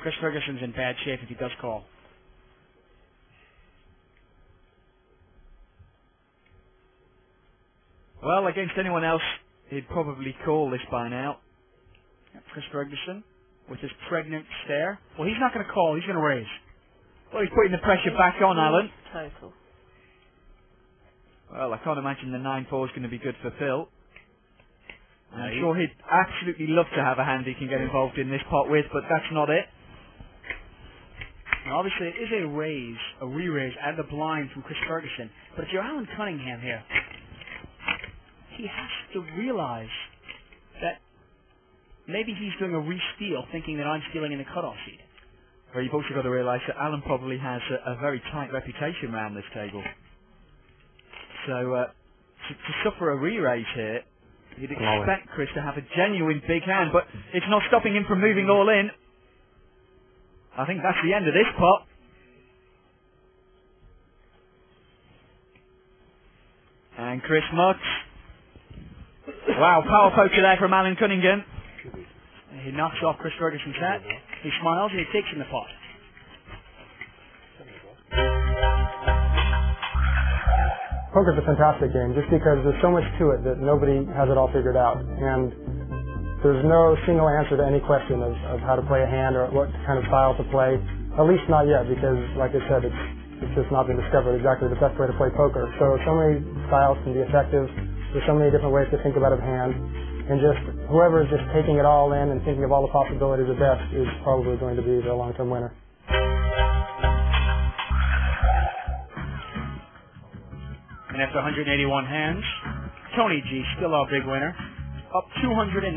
Chris Ferguson's in bad shape if he does call. Well, against anyone else, he'd probably call this by now. Chris Ferguson with his pregnant stare. Well, he's not going to call. He's going to raise. Well, he's putting the pressure back on, Alan. Total. Well, I can't imagine the 9-4 is going to be good for Phil. I'm sure he'd absolutely love to have a hand he can get involved in this pot with, but that's not it. Now, obviously, it is a raise, a re-raise out of the blind from Chris Ferguson. But if you're Alan Cunningham here, he has to realize that maybe he's doing a re-steal, thinking that I'm stealing in the cutoff seat. Well, you've also got to realise that Alan probably has a very tight reputation around this table. So, to suffer a re-raise here, you'd expect Chris to have a genuine big hand, but it's not stopping him from moving all in. I think that's the end of this pot. And Chris Mutz. Wow, power poker there from Alan Cunningham. He knocks off Chris Ferguson's hat. He smiles and he takes in the pot. Poker's a fantastic game just because there's so much to it that nobody has it all figured out. And there's no single answer to any question of how to play a hand or what kind of style to play. At least not yet, because like I said, it's just not been discovered exactly the best way to play poker. So many styles can be effective. There's so many different ways to think about a hand. And just whoever is just taking it all in and thinking of all the possibilities the best is probably going to be the long-term winner. And after 181 hands, Tony G, still our big winner, up $292,000.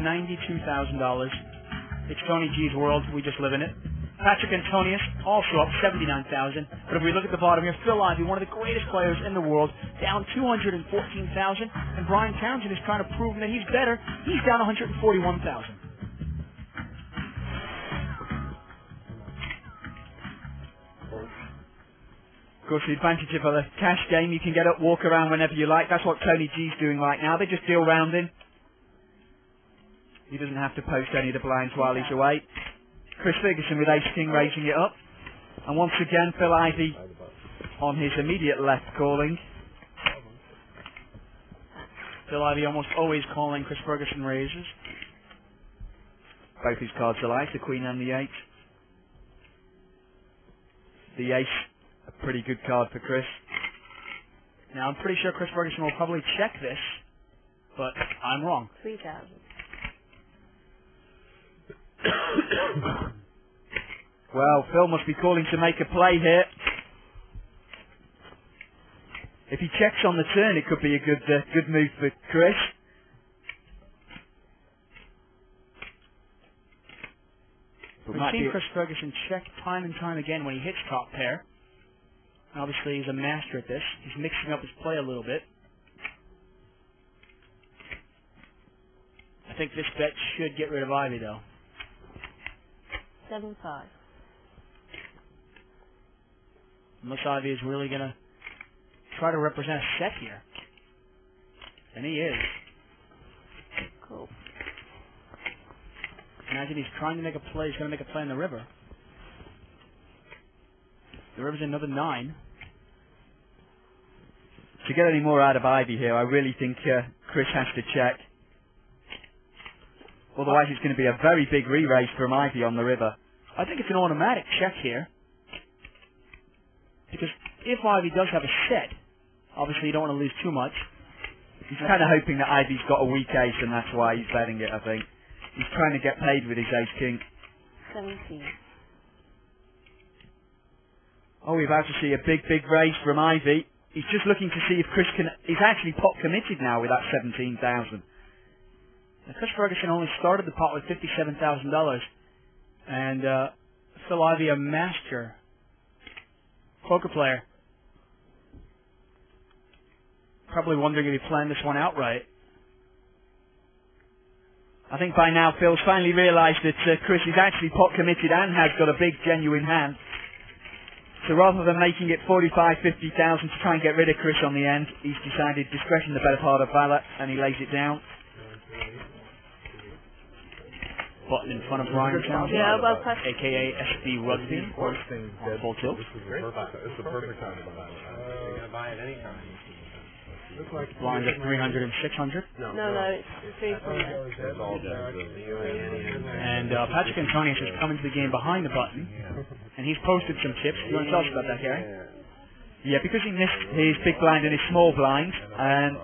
It's Tony G's world. We just live in it. Patrick Antonius, also up $79,000. But if we look at the bottom here, Phil Ivey, one of the greatest players in the world, down $214,000. And Brian Townsend is trying to prove that he's better. He's down $141,000. Of course, the advantage of a cash game, you can get up, walk around whenever you like. That's what Tony G's doing right now. They just deal rounding. He doesn't have to post any of the blinds while he's away. Chris Ferguson with ace-king raising it up. And once again, Phil Ivey on his immediate left calling. Phil Ivey almost always calling. Chris Ferguson raises. Both his cards alike, the Queen and the 8. The ace, a pretty good card for Chris. Now, I'm pretty sure Chris Ferguson will probably check this, but I'm wrong. 3,000. Well, Phil must be calling to make a play here. If he checks on the turn, it could be a good move for Chris. We've seen Chris Ferguson check time and time again when he hits top pair. Obviously, he's a master at this. He's mixing up his play a little bit. I think this bet should get rid of Ivey, though. 7-5. Unless Ivey is really going to try to represent a set here. And he is. Cool. Imagine he's trying to make a play. He's going to make a play in the river. The river's another 9. To get any more out of Ivey here, I really think Chris has to check. Otherwise, it's going to be a very big re-raise from Ivey on the river. I think it's an automatic check here. Because if Ivey does have a set, obviously you don't want to lose too much. He's kind of hoping that Ivey's got a weak ace, and that's why he's betting it, I think. He's trying to get paid with his ace-king. 17. Oh, we're about to see a big raise from Ivey. He's just looking to see if Chris can... He's actually pot committed now with that 17,000. Now, Chris Ferguson only started the pot with $57,000. And Phil Ivey, a master poker player. Probably wondering if he's playing this one outright. I think by now Phil's finally realised that Chris is actually pot committed and has got a big genuine hand. So rather than making it 45,000, 50,000 to try and get rid of Chris on the end, he's decided discretion the better part of valour, and he lays it down. button in front of Brian Townsend, Yeah, well, plus aka SB Rugby, of course, on full tilt. This is the perfect time to buy it. You're going to buy it anytime. Blinds at 300 and 600. no, it's 300. And Patrick Antonius has come into the game behind the button, and he's posted some tips. You want to tell us about that, Gary? Yeah, because he missed his big blind and his small blind, and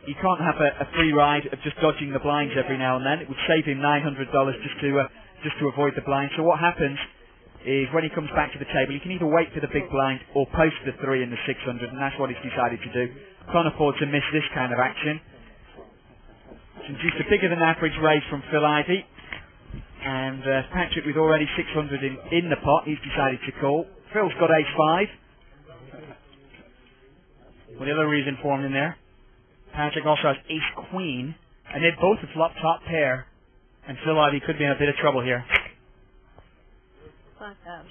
he can't have a free ride of just dodging the blinds every now and then. It would save him $900 just to avoid the blind. So what happens is when he comes back to the table, he can either wait for the big blind or post the 3 and the 600, and that's what he's decided to do. Can't afford to miss this kind of action. It's induced a bigger than average raise from Phil Ivey, and Patrick with already 600 in the pot, he's decided to call. Phil's got ace-5. Well, the other reason for him in there, Patrick also has ace-queen, and they're both a flop-top pair, and Phil Ivey could be in a bit of trouble here. 5,000.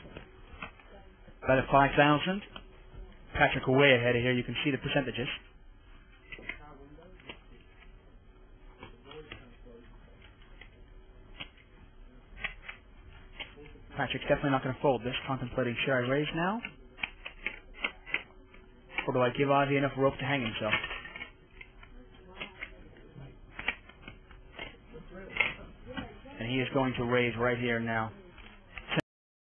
Bet of 5,000. Patrick way ahead of here. You can see the percentages. Patrick's definitely not going to fold this. Contemplating should I raise now? Or do I give Ivy enough rope to hang himself? And he is going to raise right here now.